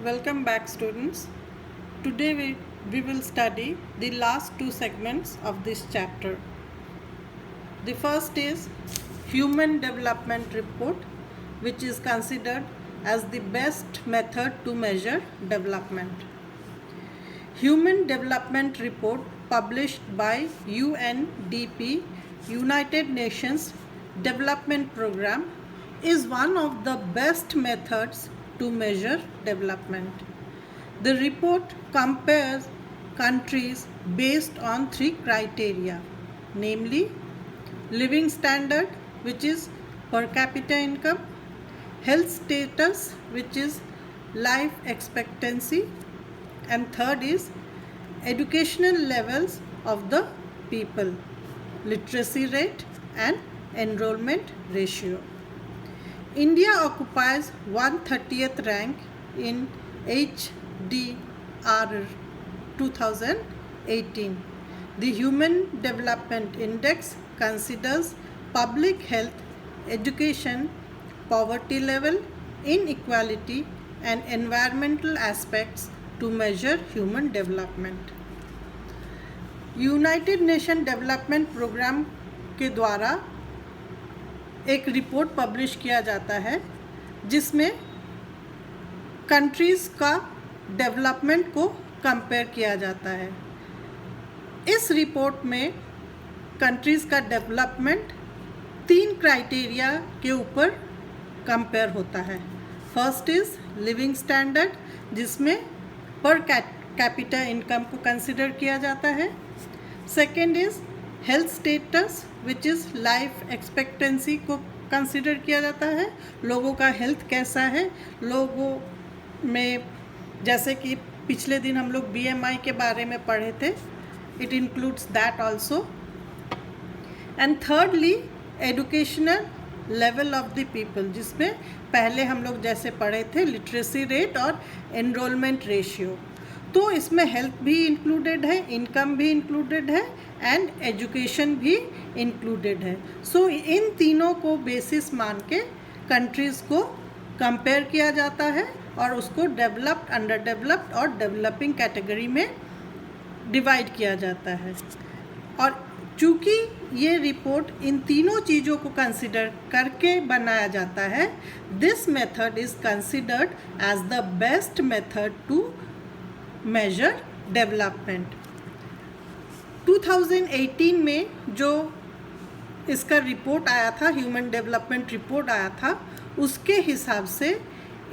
Welcome back, students. Today we will study the last two segments of this chapter. The first is Human Development Report, which is considered as the best method to measure development. Human Development Report, published by UNDP, United Nations Development Programme, is one of the best methods to measure development. The report compares countries based on three criteria, namely living standard, which is per capita income, health status, which is life expectancy, and third is educational levels of the people, literacy rate and enrollment ratio. India occupies 130th rank in HDR 2018. The Human Development Index considers public health, education, poverty level, inequality, and environmental aspects to measure human development. United Nation Development Programme के द्वारा एक report publish किया जाता है जिसमें countries का development को compare किया जाता है. इस रिपोर्ट में कंट्रीज़ का डेवलपमेंट तीन क्राइटेरिया के ऊपर कंपेयर होता है. फर्स्ट इज़ लिविंग स्टैंडर्ड, जिसमें पर कैपिटा इनकम को कंसिडर किया जाता है. Second is health status, which is life expectancy को कंसिडर किया जाता है. लोगों का हेल्थ कैसा है, लोगों में, जैसे कि पिछले दिन हम लोग BMI के बारे में पढ़े थे, it includes that also. And thirdly educational level of the people, जिसमें पहले हम लोग जैसे पढ़े थे लिटरेसी रेट और एनरोलमेंट रेशियो. तो इसमें हेल्थ भी इंक्लूडेड है, इनकम भी इंक्लूडेड है एंड एजुकेशन भी इंक्लूडेड है. सो इन तीनों को बेसिस मान के कंट्रीज़ को कंपेयर किया जाता है और उसको डेवलप्ड, अंडर डेवलप्ड और डेवलपिंग कैटेगरी में डिवाइड किया जाता है. और चूँकि ये रिपोर्ट इन तीनों चीज़ों को कंसिडर करके बनाया जाता है, this method is considered as the best method to measure development. 2018 में जो इसका रिपोर्ट आया था, ह्यूमन डेवलपमेंट रिपोर्ट आया था, उसके हिसाब से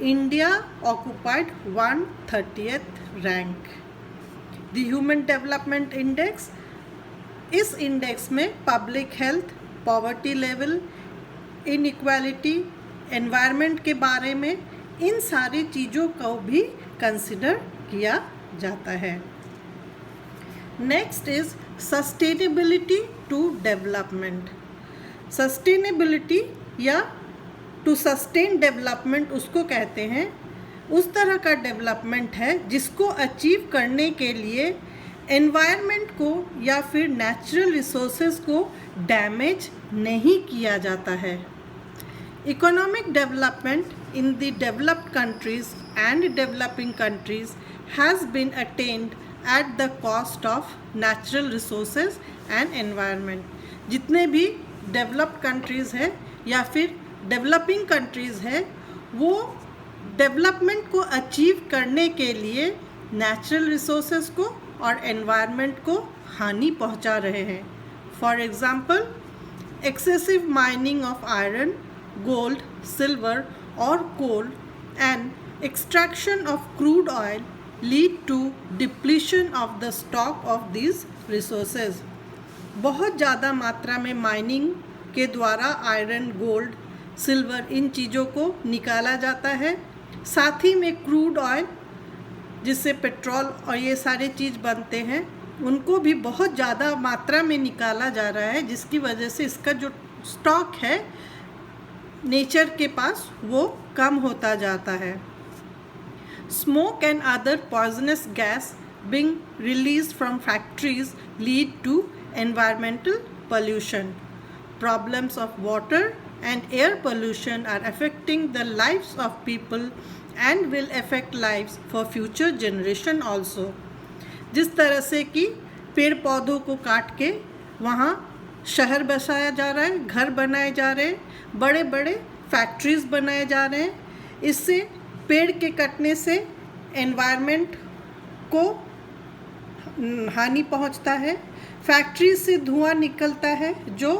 India occupied 130th rank. The human development index, इस इंडेक्स में public health, poverty level, inequality, environment के बारे में, इन सारी चीज़ों को भी कंसिडर किया जाता है. Next is sustainability to development. Sustainability या टू सस्टेन डेवलपमेंट उसको कहते हैं, उस तरह का डेवलपमेंट है जिसको अचीव करने के लिए एनवायरनमेंट को या फिर नेचुरल रिसोर्सेज को डैमेज नहीं किया जाता है. Economic development in the developed countries and developing countries has been attained at the cost of natural resources and environment. जितने भी developed countries है या फिर developing countries है, वो development को achieve करने के लिए natural resources को और environment को हानि पहुंचा रहे हैं. For example, excessive mining of iron, gold, silver or coal and extraction of crude oil lead to depletion of the stock of these resources. बहुत ज़्यादा मात्रा में माइनिंग के द्वारा आयरन, गोल्ड, सिल्वर, इन चीज़ों को निकाला जाता है. साथ ही में क्रूड ऑयल, जिससे पेट्रोल और ये सारे चीज़ बनते हैं, उनको भी बहुत ज़्यादा मात्रा में निकाला जा रहा है, जिसकी वजह से इसका जो स्टॉक है नेचर के पास वो कम होता जाता है. Smoke and other poisonous gas being released from factories lead to environmental pollution. Problems of water and air pollution are affecting the lives of people and will affect lives for future generation also. जिस तरह से कि पेड़ पौधों को काट के वहाँ शहर बसाया जा रहा है, घर बनाए जा रहे हैं, बड़े बड़े फैक्ट्रीज़ बनाए जा रहे हैं, इससे पेड़ के कटने से एनवायरनमेंट को हानि पहुंचता है। फैक्ट्री से धुआं निकलता है जो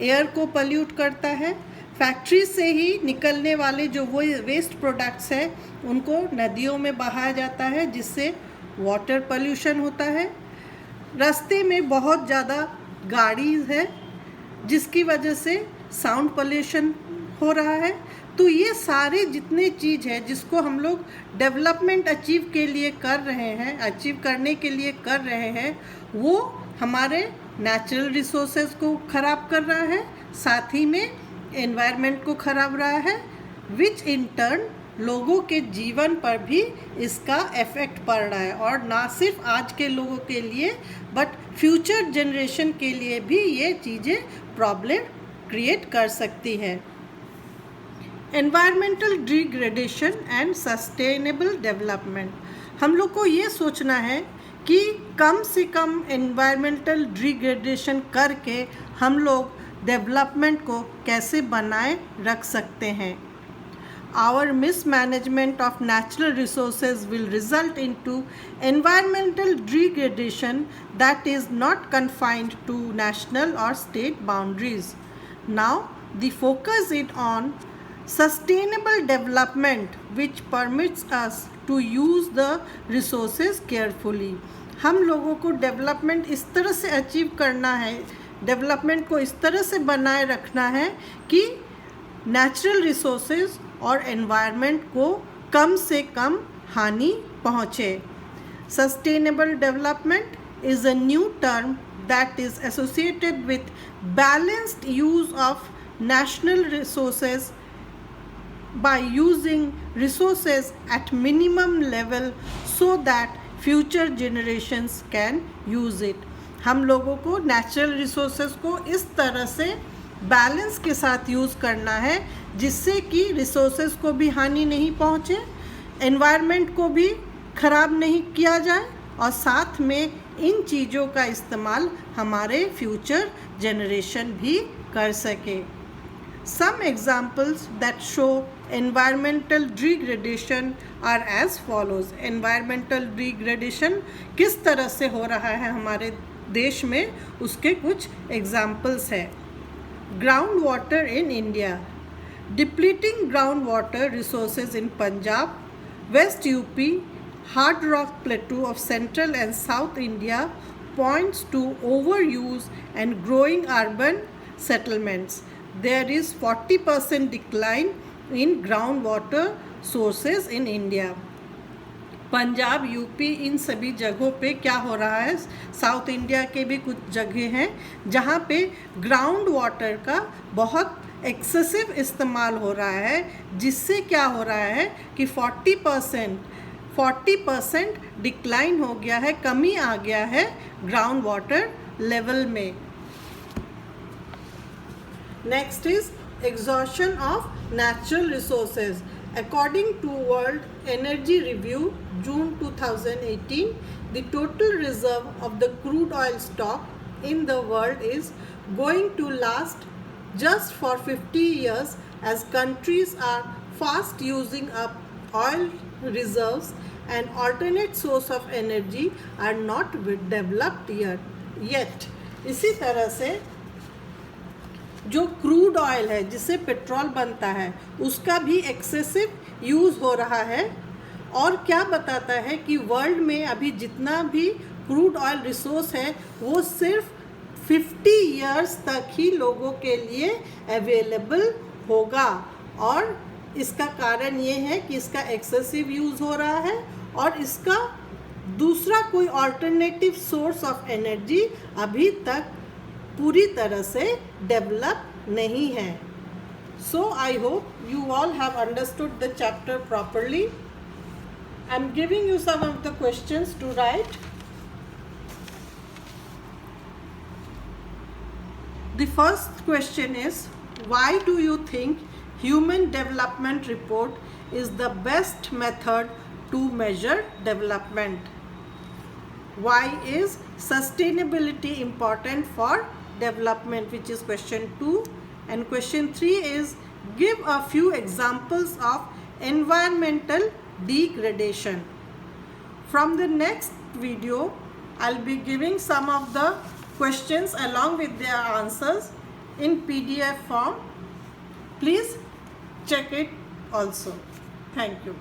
एयर को पल्यूट करता है। फैक्ट्री से ही निकलने वाले जो वो वेस्ट प्रोडक्ट्स हैं उनको नदियों में बहाया जाता है, जिससे वाटर पल्यूशन होता है। रास्ते में बहुत ज़्यादा गाड़ी है जिसकी वजह से साउंड पल्यूशन हो रहा है। तो ये सारे जितने चीज़ है जिसको हम लोग डेवलपमेंट अचीव करने के लिए कर रहे हैं वो हमारे नेचुरल रिसोर्सेज को ख़राब कर रहा है, साथ ही में एनवायरनमेंट को ख़राब रहा है, विच इन टर्न लोगों के जीवन पर भी इसका इफ़ेक्ट पड़ रहा है। और ना सिर्फ आज के लोगों के लिए बट फ्यूचर जनरेशन के लिए भी ये चीज़ें प्रॉब्लम क्रिएट कर सकती है। Environmental degradation and sustainable development, हम लोग को ये सोचना है कि कम से कम एनवायरमेंटल डिग्रेडेशन करके हम लोग डेवलपमेंट को कैसे बनाए रख सकते हैं। Our mismanagement of natural resources will result into environmental degradation that is not confined to national or state boundaries. Now, the focus is on sustainable development which permits us to use the resources carefully. हम लोगों को development इस तरह से achieve करना है, development को इस तरह से बनाए रखना है कि नेचुरल रिसोर्सेज और एनवायरनमेंट को कम से कम हानि पहुँचे। Sustainable development is a new term that is associated with balanced use of national resources by using resources at minimum level so that future generations can use it. हम लोगों को natural resources को इस तरह से बैलेंस के साथ use करना है जिससे कि रिसोर्सेज को भी हानि नहीं पहुँचे, एनवायरनमेंट को भी ख़राब नहीं किया जाए और साथ में इन चीज़ों का इस्तेमाल हमारे फ्यूचर जनरेशन भी कर सके। Some examples that show environmental degradation are as follows. Environmental degradation किस तरह से हो रहा है हमारे देश में, उसके कुछ examples हैं। Ground water in India. Depleting groundwater resources in Punjab, West UP, hard rock plateau of Central and South India points to overuse and growing urban settlements. There is 40% decline in groundwater sources in India. Punjab, UP, इन सभी जगहों पे क्या हो रहा है, south India के भी कुछ जगह हैं जहाँ पे ग्राउंड वाटर का बहुत एक्सेसिव इस्तेमाल हो रहा है, जिससे क्या हो रहा है कि 40% डिक्लाइन हो गया है, कमी आ गया है ग्राउंड वाटर लेवल में। Next is exhaustion of natural resources. According to World Energy Review, June 2018, the total reserve of the crude oil stock in the world is going to last just for 50 years as countries are fast using up oil reserves and alternate source of energy are not developed yet. इसी तरह से जो crude oil है जिससे petrol बनता है उसका भी एक्सेसिव यूज़ हो रहा है और क्या बताता है कि वर्ल्ड में अभी जितना भी क्रूड ऑयल रिसोर्स है वो सिर्फ 50 इयर्स तक ही लोगों के लिए अवेलेबल होगा। और इसका कारण ये है कि इसका एक्सेसिव यूज़ हो रहा है और इसका दूसरा कोई अल्टरनेटिव सोर्स ऑफ एनर्जी अभी तक पूरी तरह से डेवलप नहीं है। So I hope you all have understood the chapter properly. I am giving you some of the questions to write. The first question is, why do you think Human Development Report is the best method to measure development? Why is sustainability important for development, which is question 2. And question 3 is, give a few examples of environmental degradation. From the next video, I'll be giving some of the questions along with their answers in PDF form. Please check it also. Thank you.